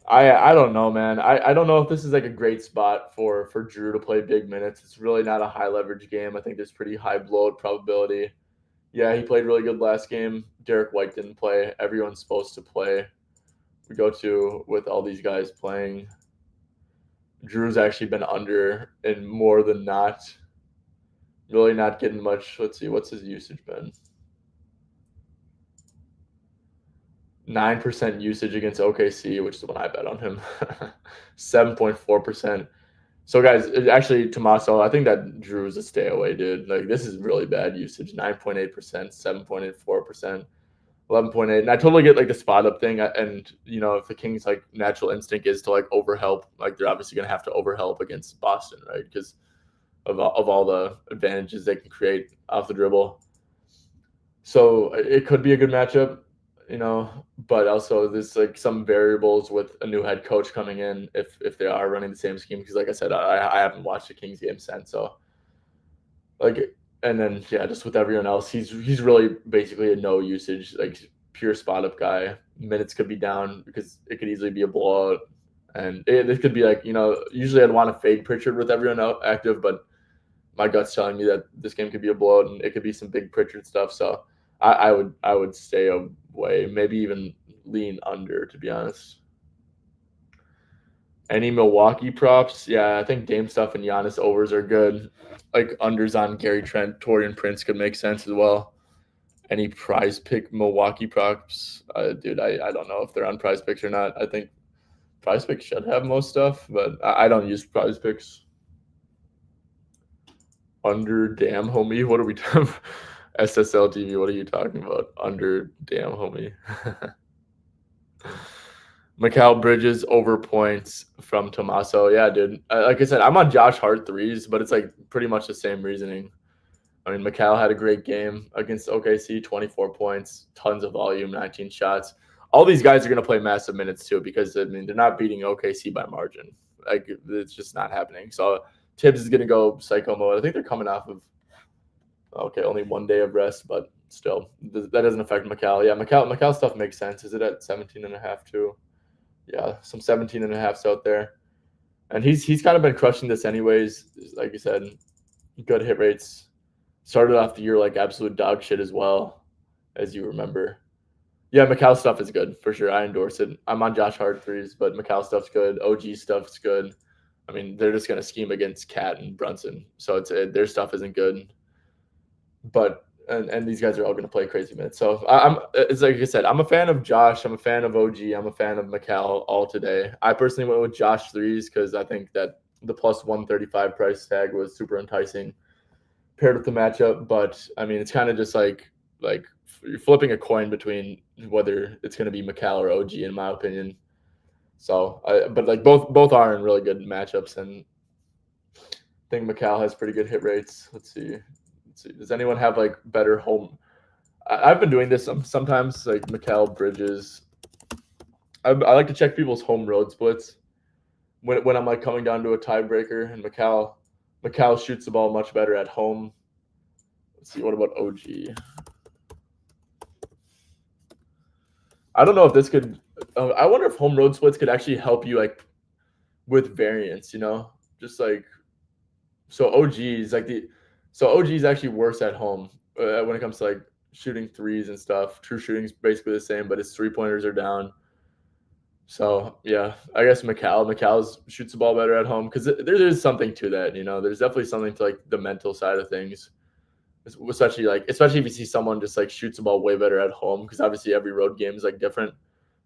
I don't know, man. I don't know if this is like a great spot for Drew to play big minutes. It's really not a high leverage game. I think there's pretty high blowout probability. Yeah, he played really good last game. Derek White didn't play. Everyone's supposed to play. We go to with all these guys playing. Drew's actually been under and more than not. Really not getting much. Let's see, what's his usage been? 9% usage against OKC, which is the one I bet on him. 7.4%. So guys, actually Tommaso, I think that Drew's a stay away, dude. Like this is really bad usage. 9.8%, 7.84%. 11.8, and I totally get like the spot up thing, and you know if the Kings like natural instinct is to like overhelp, like they're obviously gonna have to overhelp against Boston, right? Because of all the advantages they can create off the dribble. So it could be a good matchup, you know, but also there's like some variables with a new head coach coming in if they are running the same scheme. Because like I said, I haven't watched the Kings game since, so like, and then yeah, just with everyone else, he's really basically a no usage, like pure spot up guy. Minutes could be down because it could easily be a blowout, and it could be like, you know, usually I'd want to fade Pritchard with everyone out active, but my gut's telling me that this game could be a blowout and it could be some big Pritchard stuff. So I would stay away, maybe even lean under, to be honest. Any Milwaukee props? Yeah, I think Dame stuff and Giannis overs are good. Like unders on Gary Trent, Torian Prince could make sense as well. Any prize pick Milwaukee props? Dude, I don't know if they're on prize picks or not. I think prize picks should have most stuff, but I don't use prize picks. Under damn homie. What are we doing? SSL TV, what are you talking about? Under damn homie. Mikal Bridges over points from Tommaso. Yeah, dude. Like I said, I'm on Josh Hart threes, but it's like pretty much the same reasoning. I mean, Mikal had a great game against OKC, 24 points, tons of volume, 19 shots. All these guys are going to play massive minutes too because, I mean, they're not beating OKC by margin. Like, it's just not happening. So Tibbs is going to go psycho mode. I think they're coming off of, okay, only 1 day of rest, but still, that doesn't affect Mikal. Yeah, Mikal stuff makes sense. Is it at 17.5 too? Yeah, some 17.5s out there. And he's kind of been crushing this anyways. Like you said, good hit rates. Started off the year like absolute dog shit as well, as you remember. Yeah, Mikal stuff is good for sure. I endorse it. I'm on Josh Hart threes, but Mikal stuff's good. OG stuff's good. I mean, they're just gonna scheme against Cat and Brunson, so their stuff isn't good. But and these guys are all gonna play crazy minutes. So it's like I said, I'm a fan of Josh. I'm a fan of OG. I'm a fan of Mikal all today. I personally went with Josh threes because I think that the plus 135 price tag was super enticing paired with the matchup. But I mean, it's kind of just like you're flipping a coin between whether it's going to be Mikal or OG, in my opinion. So, but like both are in really good matchups, and I think Mikal has pretty good hit rates. Let's see. Does anyone have like better home? I've been doing this sometimes, like Mikal Bridges. I like to check people's home road splits when I'm like coming down to a tiebreaker, and Mikal shoots the ball much better at home. Let's see. What about OG? I don't know if this could. I wonder if home road splits could actually help you like with variance. You know, just like so. OG is actually worse at home when it comes to like shooting threes and stuff. True shooting's basically the same, but his 3-pointers are down. So yeah, I guess Mikal shoots the ball better at home because there's something to that. You know, there's definitely something to like the mental side of things. Especially if you see someone just like shoots the ball way better at home, because obviously every road game is like different.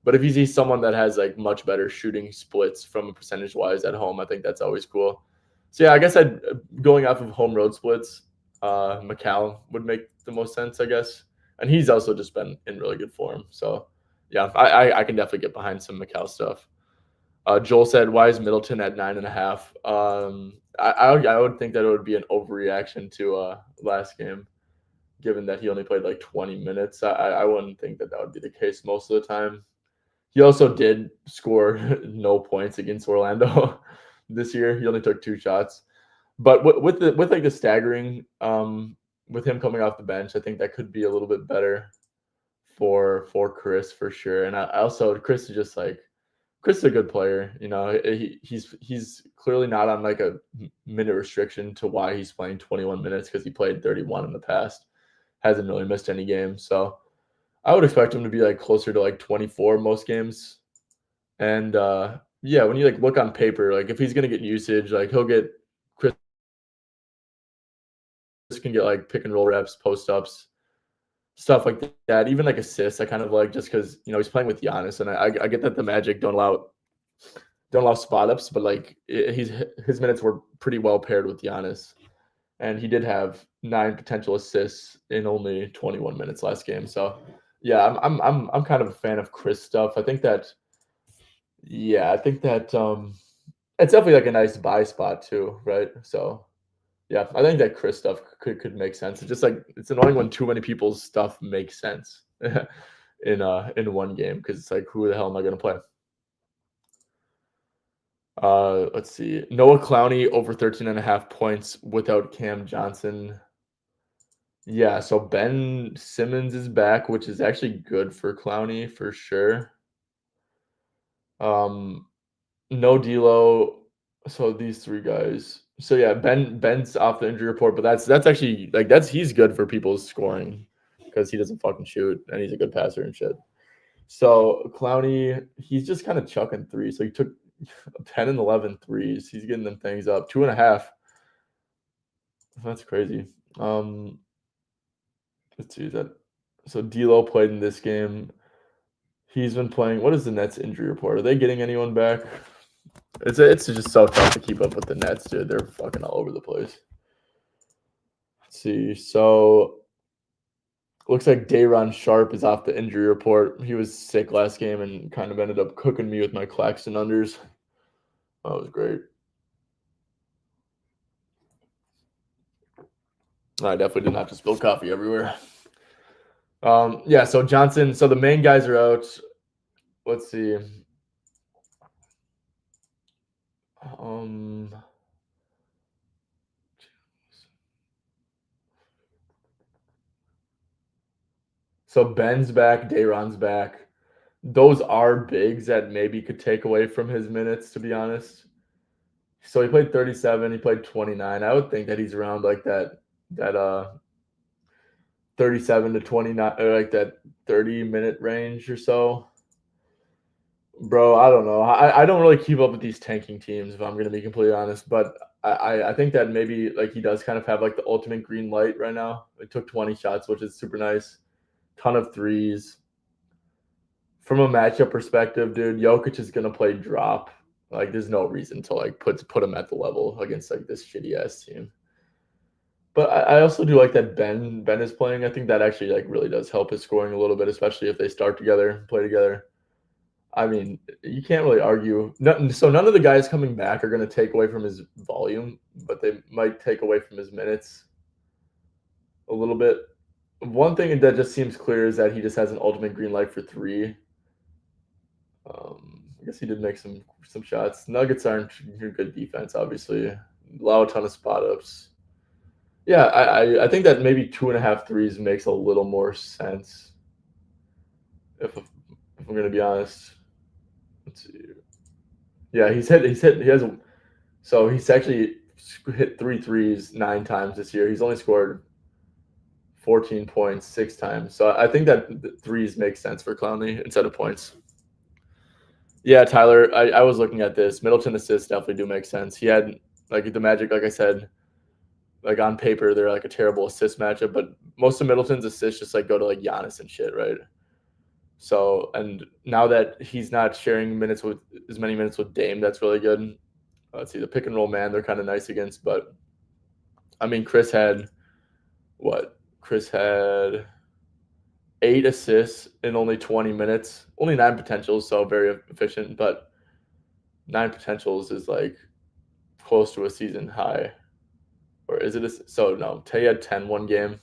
But if you see someone that has like much better shooting splits from a percentage wise at home, I think that's always cool. So yeah, I guess I'd going off of home road splits, Mikal would make the most sense, I guess. And he's also just been in really good form. So yeah, I can definitely get behind some Mikal stuff. Joel said, "Why is Middleton at 9.5?" I would think that it would be an overreaction to last game, given that he only played like 20 minutes. I wouldn't think that would be the case most of the time. He also did score no points against Orlando this year. He only took 2 shots, but with like the staggering, with him coming off the bench, I think that could be a little bit better for Chris for sure. And I also Chris is just like Chris is a good player. He's clearly not on like a minute restriction to why he's playing 21 minutes because he played 31 in the past. Hasn't really missed any games, so I would expect him to be like closer to like 24 most games. And yeah, when you like look on paper, like if he's gonna get usage, like he'll get Chris can get like pick and roll reps, post ups, stuff like that. Even like assists, I kind of like just because he's playing with Giannis, and I get that the Magic don't allow spot ups, but like his minutes were pretty well paired with Giannis, and he did have 9 potential assists in only 21 minutes last game. So yeah, I'm kind of a fan of Chris stuff. I think that it's definitely like a nice buy spot too, right? So yeah, I think that Chris stuff could make sense. It's just like it's annoying when too many people's stuff makes sense in one game because it's like who the hell am I gonna play? Let's see. Noah Clowney over 13.5 points without Cam Johnson. Yeah, so Ben Simmons is back, which is actually good for Clowney for sure. No D'Lo. So these three guys. So yeah, Ben's off the injury report, but that's actually like he's good for people's scoring because he doesn't fucking shoot and he's a good passer and shit. So Clowney, he's just kind of chucking threes. So he took 10 and 11 threes. He's getting them things up. 2.5. That's crazy. Let's see that. So D'Lo played in this game. He's been playing. What is the Nets injury report? Are they getting anyone back? It's just so tough to keep up with the Nets, dude. They're fucking all over the place. Let's see. So looks like Day'Ron Sharp is off the injury report. He was sick last game and kind of ended up cooking me with my Claxton unders. That was great. I definitely did not just spill coffee everywhere. Yeah, so Johnson, so the main guys are out. Let's see. So Ben's back, Day'Ron's back. Those are bigs that maybe could take away from his minutes, to be honest. So he played 37, he played 29. I would think that he's around like that 37 to 29 or like that 30-minute range or so. Bro, I don't know. I don't really keep up with these tanking teams if I'm gonna be completely honest, but I think that maybe like he does kind of have like the ultimate green light right now. He took 20 shots, which is super nice. Ton of threes. From a matchup perspective, dude, Jokic is gonna play drop. Like, there's no reason to like put him at the level against like this shitty ass team. But I also do like that Ben is playing. I think that actually like really does help his scoring a little bit, especially if they start together, play together. I mean, you can't really argue. So none of the guys coming back are going to take away from his volume, but they might take away from his minutes a little bit. One thing that just seems clear is that he just has an ultimate green light for three. I guess he did make some shots. Nuggets aren't good defense, obviously. Allow a ton of spot ups. Yeah, I think that maybe 2.5 threes makes a little more sense. If I'm gonna be honest. Let's see. Yeah, he has. So he's actually hit 3 threes 9 times this year. He's only scored 14 points 6 times. So I think that threes make sense for Clowney instead of points. Yeah, Tyler, I was looking at this. Middleton assists definitely do make sense. He had like the Magic, like I said, like on paper they're like a terrible assist matchup, but most of Middleton's assists just like go to like Giannis and shit, right? So and now that he's not sharing minutes with as many minutes with Dame, that's really good. Let's see, the pick and roll man, they're kind of nice against, but I mean Chris had what? Chris had 8 assists in only 20 minutes, only 9 potentials, so very efficient, but 9 potentials is like close to a season high. Or is it so no, Tay had 10 one game.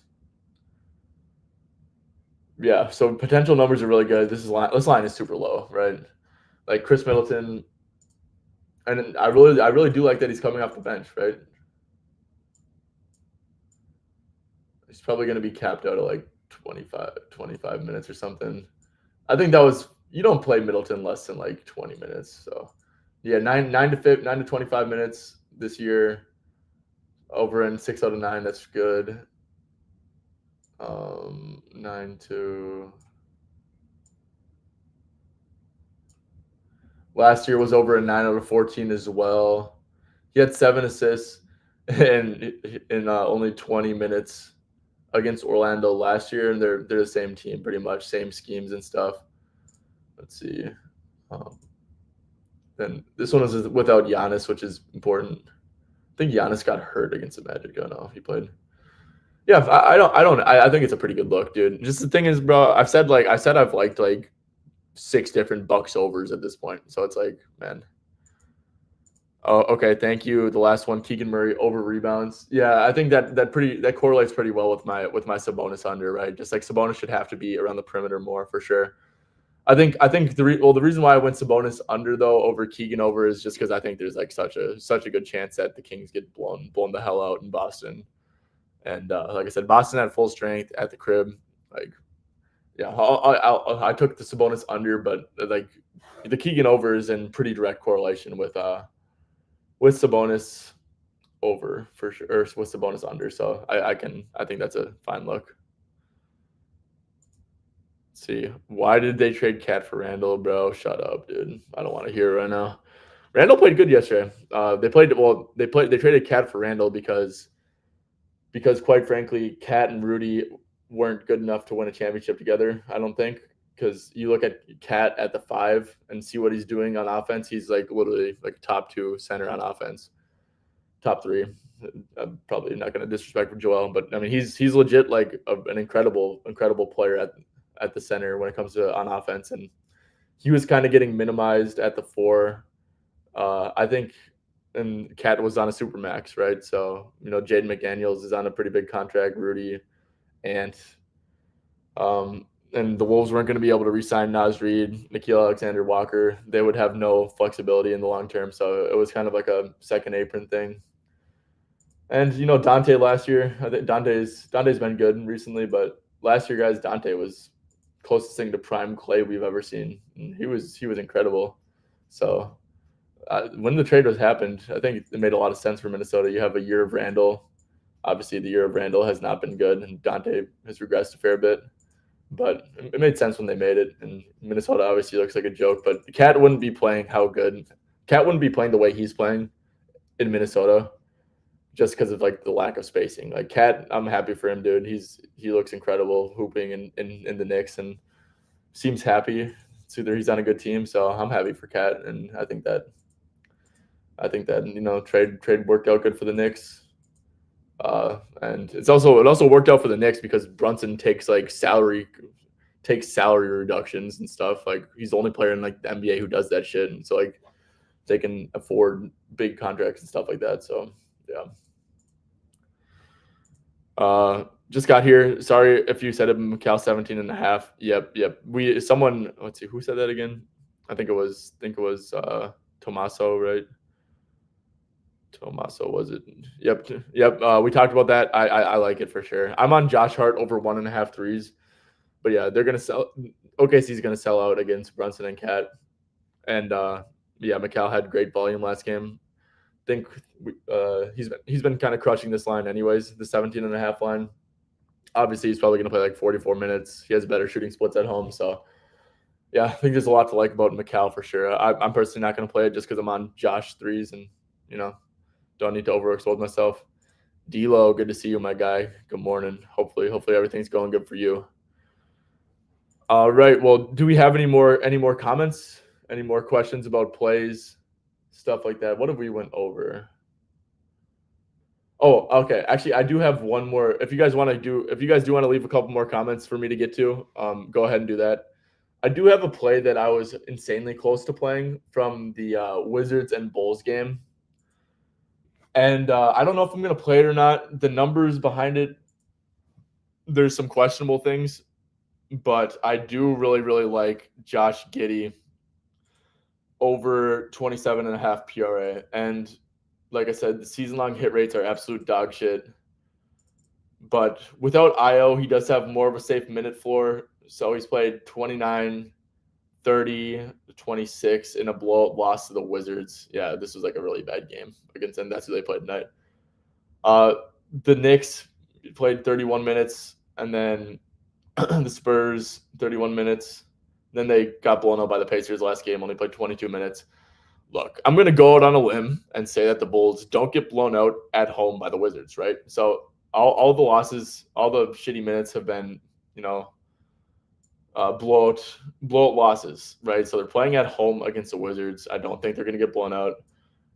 Yeah, so potential numbers are really good. This line is super low, right? Like Chris Middleton, and I really do like that he's coming off the bench, right? He's probably going to be capped out at like 25 minutes or something. I think that was you don't play Middleton less than like 20 minutes. So yeah, 9 to 25 minutes this year. Over in 6 out of 9. That's good. 9 to last year was over in 9 out of 14 as well. He had 7 assists in only 20 minutes against Orlando last year, and they're the same team pretty much, same schemes and stuff. Let's see. Then this one is without Giannis, which is important. I think Giannis got hurt against the Magic. Oh no, he played. Yeah, I think it's a pretty good look, dude. Just the thing is, bro, I've said I've liked like 6 different Bucks overs at this point. So it's like, man. Oh, okay. Thank you. The last one, Keegan Murray over rebounds. Yeah, I think that correlates pretty well with my Sabonis under, right? Just like Sabonis should have to be around the perimeter more for sure. I think the reason why I went Sabonis under though over Keegan over is just because I think there's like such a good chance that the Kings get blown the hell out in Boston. And like I said, Boston at full strength at the crib. Like, yeah, I took the Sabonis under, but like the Keegan over is in pretty direct correlation with Sabonis over for sure, or with Sabonis under. So I think that's a fine look. Let's see, why did they trade Cat for Randall, bro? Shut up, dude. I don't want to hear it right now. Randall played good yesterday. They traded Cat for Randall because quite frankly, Cat and Rudy weren't good enough to win a championship together. I don't think, because you look at Cat at the 5 and see what he's doing on offense. He's like literally like top 2 center on offense, top 3. I'm probably not going to disrespect Joel, but I mean he's legit like an incredible player at the center when it comes to on offense, and he was kind of getting minimized at the 4. I think. And Cat was on a super max, right? So, Jaden McDaniels is on a pretty big contract, Rudy, and the Wolves weren't going to be able to re-sign Naz Reid, Nickeil Alexander-Walker. They would have no flexibility in the long term, so it was kind of like a second apron thing. And Dante last year, I think Dante's been good recently, but last year, guys, Dante was closest thing to prime Clay we've ever seen. And he was incredible. So. When the trade happened, I think it made a lot of sense for Minnesota. You have a year of Randall. Obviously, the year of Randall has not been good, and Dante has regressed a fair bit. But it made sense when they made it. And Minnesota obviously looks like a joke, but Cat wouldn't be playing Cat wouldn't be playing the way he's playing in Minnesota just because of like the lack of spacing. Like Cat, I'm happy for him, dude. He looks incredible hooping in the Knicks and seems happy. It's either he's on a good team, so I'm happy for Cat, and I think that trade worked out good for the Knicks, and it also worked out for the Knicks because Brunson takes salary reductions and stuff. Like he's the only player in like the NBA who does that shit, and so like they can afford big contracts and stuff like that. So yeah. Just got here. Sorry if you said it, Macau 17.5. Yep. Let's see, who said that again? I think it was Tommaso, right? Tommaso, was it? Yep. We talked about that. I like it for sure. I'm on Josh Hart over 1.5 threes, but yeah, they're gonna sell. OKC's gonna sell out against Brunson and Cat, and Macau had great volume last game. I think he's been kind of crushing this line anyways. The 17.5 line. Obviously, he's probably gonna play like 44 minutes. He has better shooting splits at home, so. Yeah, I think there's a lot to like about Macau for sure. I'm personally not going to play it just because I'm on Josh threes and, don't need to overexpose myself. D-Lo, good to see you, my guy. Good morning. Hopefully everything's going good for you. All right. Well, do we have any more comments? Any more questions about plays, stuff like that? What have we went over? Oh, okay. Actually, I do have one more. If you guys do want to leave a couple more comments for me to get to, go ahead and do that. I do have a play that I was insanely close to playing from the Wizards and Bulls game. And I don't know if I'm going to play it or not. The numbers behind it, there's some questionable things. But I do really, really like Josh Giddey over 27.5 PRA. And like I said, the season-long hit rates are absolute dog shit. But without IO, he does have more of a safe minute floor. So he's played 29, 30-26 in a blowout loss to the Wizards. Yeah, this was like a really bad game against them. That's who they played tonight. The Knicks played 31 minutes, and then the Spurs 31 minutes. Then they got blown out by the Pacers last game, only played 22 minutes. Look, I'm going to go out on a limb and say that the Bulls don't get blown out at home by the Wizards, right? So all the losses, all the shitty minutes have been, blowout losses, right? So they're playing at home against the Wizards. I don't think they're going to get blown out.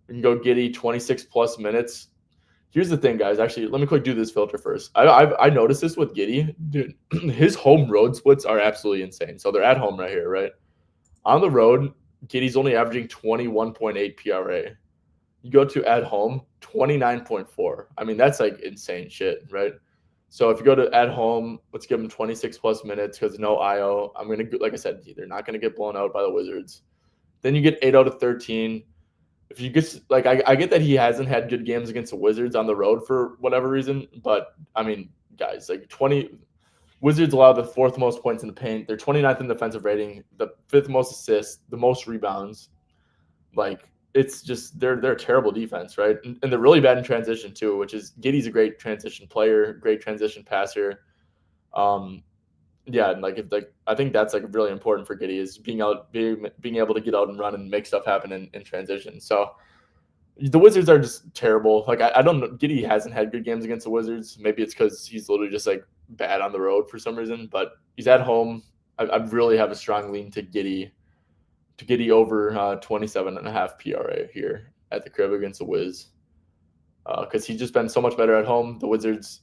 We can go Giddey 26 plus minutes. Here's the thing, guys. Actually, let me quick do this filter first. I noticed this with Giddey. Dude, his home road splits are absolutely insane. So they're at home right here, right? On the road, Giddey's only averaging 21.8 PRA. You go to at home, 29.4. I mean, that's like insane shit, right? So if you go to at home, let's give him 26 plus minutes because no IO. I'm going to, like I said, they're not going to get blown out by the Wizards. Then you get 8 out of 13. If you get, like, I get that he hasn't had good games against the Wizards on the road for whatever reason, but I mean, guys, like 20 Wizards allow the 4th most points in the paint. They're 29th in defensive rating, the 5th most assists, the most rebounds. Like, it's just they're a terrible defense, right? And they're really bad in transition too, which is Giddey's a great transition player, great transition passer. Yeah, and I think that's like really important for Giddey is being able to get out and run and make stuff happen in transition. So the Wizards are just terrible. Like I don't know, Giddey hasn't had good games against the Wizards. Maybe it's because he's literally just like bad on the road for some reason. But he's at home. I really have a strong lean to Giddey over 27.5 PRA here at the crib against the Wiz. Because he's just been so much better at home. The Wizards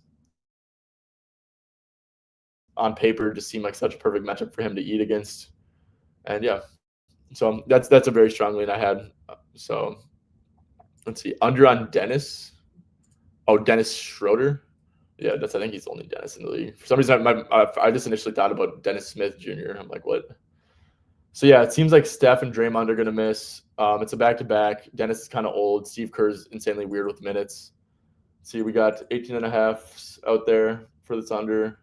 on paper just seem like such a perfect matchup for him to eat against. And yeah, so that's a very strong lean I had. So let's see, under on Dennis. Oh, Dennis Schroeder. Yeah, I think he's the only Dennis in the league. For some reason, I just initially thought about Dennis Smith Jr. I'm like, what? So yeah, it seems like Steph and Draymond are going to miss. It's a back-to-back. Dennis is kind of old. Steve Kerr's insanely weird with minutes. See, we got 18.5 out there for this under.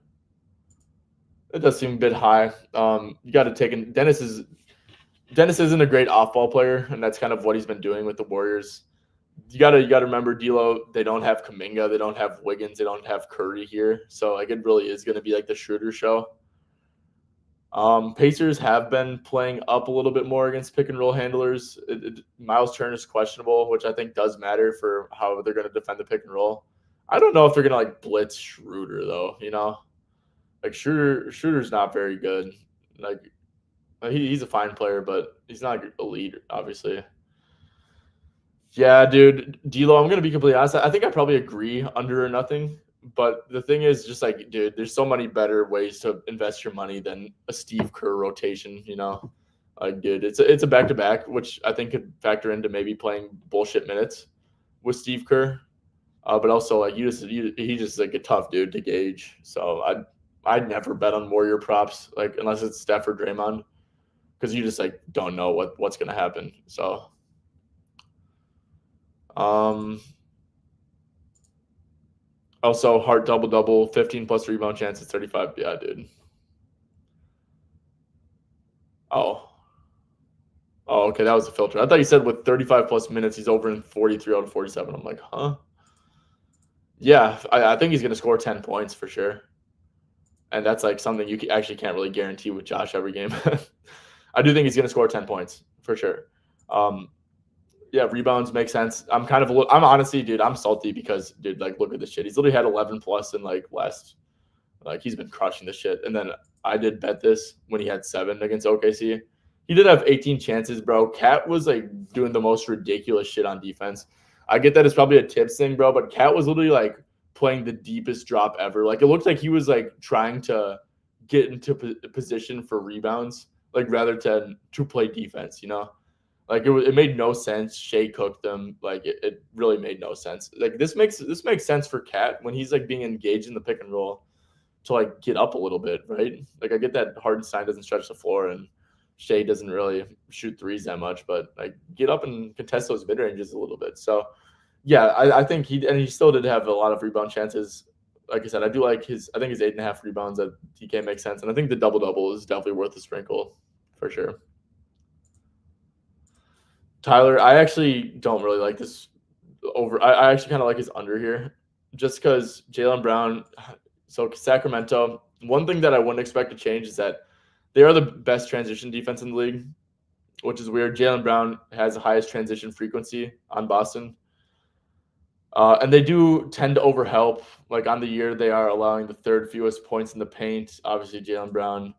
It does seem a bit high. You got to take in Dennis isn't a great off-ball player, and that's kind of what he's been doing with the Warriors. You gotta remember, D'Lo. They don't have Kuminga, they don't have Wiggins, they don't have Curry here. So like it really is going to be like the Schroeder show. Pacers have been playing up a little bit more against pick and roll handlers. Miles Turner's questionable, which I think does matter for how they're going to defend the pick and roll. I don't know if they're going to like blitz Schroeder though. Like Schroeder's not very good. Like he's a fine player, but he's not elite, obviously. Yeah, dude, D'Lo. I'm gonna be completely honest. I think I probably agree under or nothing. But the thing is, just like, dude, there's so many better ways to invest your money than a Steve Kerr rotation. Like, dude, it's a back to back, which I think could factor into maybe playing bullshit minutes with Steve Kerr. But also, like, he's just like a tough dude to gauge. So I'd never bet on Warrior props, like unless it's Steph or Draymond, because you just like don't know what's gonna happen. So, also Hart double, 15 plus rebound chances, 35. Yeah, dude. Oh, okay, that was a filter. I thought you said with 35 plus minutes, he's over in 43 out of 47. I'm like, huh? Yeah, I think he's gonna score 10 points for sure. And that's like something you actually can't really guarantee with Josh every game. I do think he's going to score 10 points for sure. Yeah, rebounds make sense. I'm honestly, dude, I'm salty because, dude, like, look at this shit. He's literally had 11 plus in like he's been crushing this shit. And then I did bet this when he had 7 against OKC. He did have 18 chances, bro. Cat was like doing the most ridiculous shit on defense. I get that it's probably a tips thing, bro, but Cat was literally like playing the deepest drop ever. Like it looked like he was like trying to get into position for rebounds, like rather to play defense, Like it made no sense. Shea cooked them. Like it really made no sense. Like this makes sense for Cat when he's like being engaged in the pick and roll to like get up a little bit, right? Like I get that Hardenstein doesn't stretch the floor and Shea doesn't really shoot threes that much, but like get up and contest those mid ranges a little bit. So yeah, I think he still did have a lot of rebound chances. Like I said, I think his 8.5 rebounds at DK makes sense. And I think the double-double is definitely worth a sprinkle for sure. Tyler, I actually don't really like this over. I actually kind of like his under here, just because Jaylen Brown. So Sacramento. One thing that I wouldn't expect to change is that they are the best transition defense in the league, which is weird. Jaylen Brown has the highest transition frequency on Boston. And they do tend to overhelp. Like on the year, they are allowing the third fewest points in the paint. Obviously, Jaylen Brown,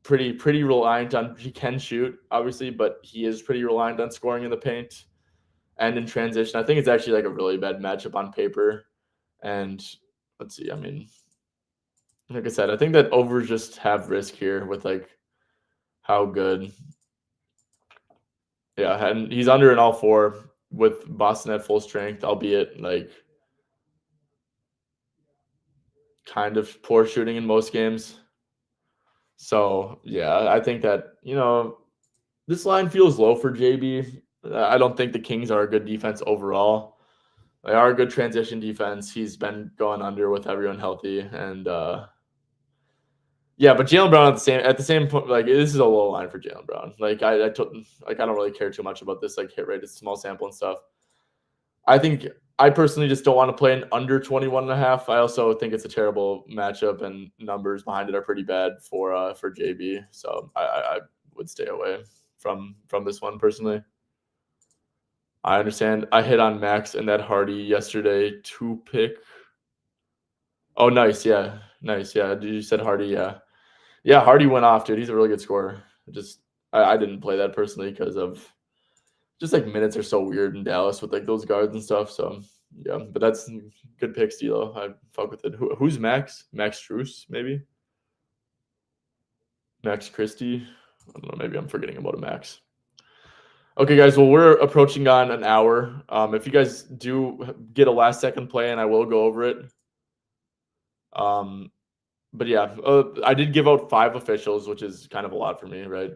pretty reliant on, he can shoot, obviously, but he is pretty reliant on scoring in the paint and in transition. I think it's actually like a really bad matchup on paper. And let's see, I mean, like I said, I think that overs just have risk here with like how good. Yeah, and he's under in all four with Boston at full strength, albeit like kind of poor shooting in most games. So yeah, I think that, this line feels low for JB. I don't think the Kings are a good defense overall. They are a good transition defense. He's been going under with everyone healthy, and yeah, but Jaylen Brown at the same point, like this is a low line for Jaylen Brown. Like I don't really care too much about this like hit rate. It's small sample and stuff. I think I personally just don't want to play an under 21.5. I also think it's a terrible matchup, and numbers behind it are pretty bad for JB. So I would stay away from this one personally. I understand. I hit on Max and that Hardy yesterday 2-pick. Oh, nice. Yeah, nice. Yeah, you said Hardy. Yeah, yeah. Hardy went off, dude. He's a really good scorer. I didn't play that personally because of just like minutes are so weird in Dallas with like those guards and stuff. So yeah, but that's good pick, Stilo. I fuck with it. Who's Max? Max Struess, maybe? Max Christie? I don't know. Maybe I'm forgetting about a Max. Okay, guys. Well, we're approaching on an hour. If you guys do get a last second play, and I will go over it. But yeah, I did give out 5 officials, which is kind of a lot for me, right?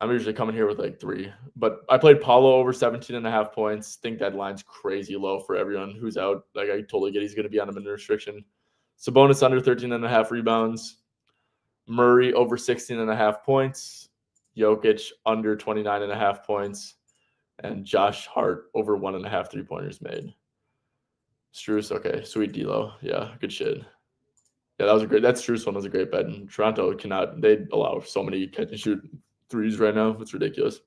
I'm usually coming here with like 3, but I played Paulo over 17.5 points. Think that line's crazy low for everyone who's out. Like I totally get he's going to be on a minute restriction. Sabonis under 13.5 rebounds. Murray over 16.5 points. Jokic under 29.5 points. And Josh Hart over 1.5 3-pointers made. Struess, okay, sweet D'Lo. Yeah, good shit. Yeah, that Struess one was a great bet. And Toronto they allow so many catch and shoot threes right now. It's ridiculous.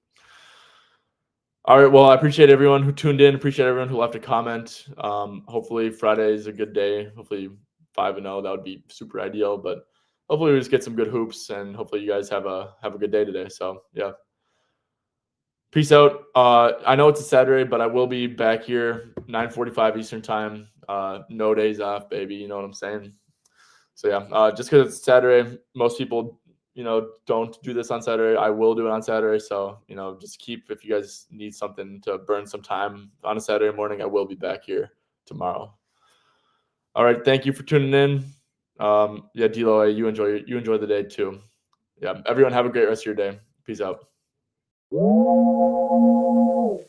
All right. Well, I appreciate everyone who tuned in. Appreciate everyone who left a comment. Hopefully Friday is a good day. Hopefully 5-0. That would be super ideal. But hopefully we just get some good hoops, and hopefully you guys have a good day today. So yeah. Peace out. I know it's a Saturday, but I will be back here 9:45 Eastern time. No days off, baby. You know what I'm saying? So yeah, just because it's Saturday, most people don't do this on Saturday. I will do it on Saturday. So, just if you guys need something to burn some time on a Saturday morning, I will be back here tomorrow. All right. Thank you for tuning in. Yeah, D'Lo, you enjoy the day too. Yeah. Everyone have a great rest of your day. Peace out. Woo!